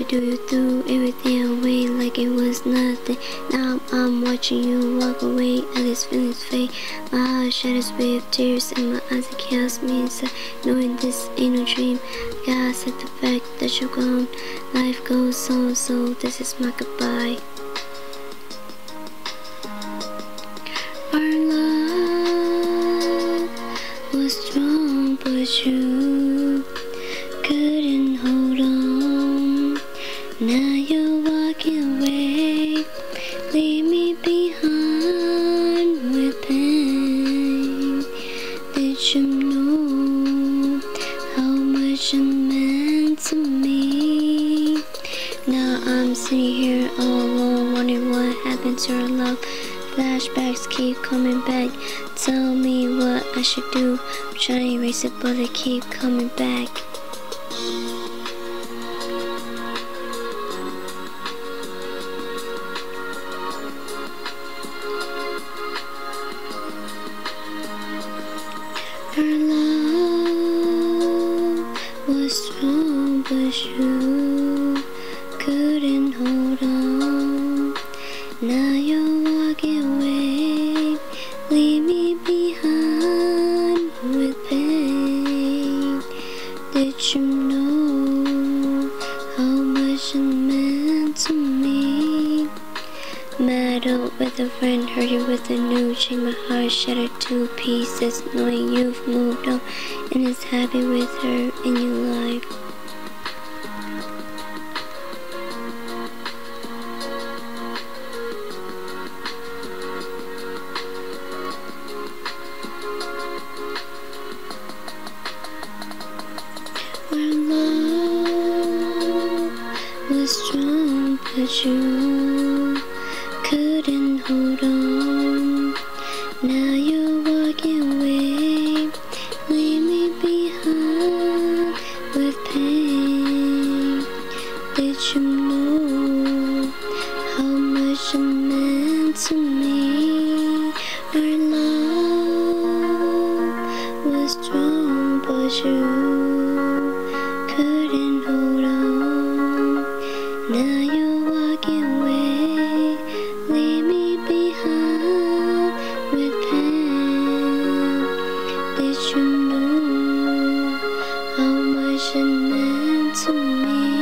do you threw everything away like it was nothing. Now I'm watching you walk away and these feelings fade. My heart shatters with tears and my eyes it kills me inside, knowing this ain't no dream. God said the fact that you're gone, life goes on, so this is my goodbye. Our love was strong, but you couldn't hold on. Now you're walking away, leave me behind with pain. Did you know how much it meant to me? Now I'm sitting here all alone, wondering what happened to our love. Flashbacks keep coming back, tell me what I should do. I'm trying to erase it, but they keep coming back. Our love was strong, but you couldn't hold on. Now you're walking away, leave me behind with pain. Did you know how much it meant to me? Mad up with a friend, hurt you with the news, change my heart shattered to pieces, knowing you've moved on and is happy with her in your life. Our love was strong, but you couldn't hold on. Now you're walking away, leave me behind with pain. Did you know how much it meant to me? Our love was strong, but you couldn't hold on. Now you're walking away, leave me behind with pain. Did you know how much it meant to me?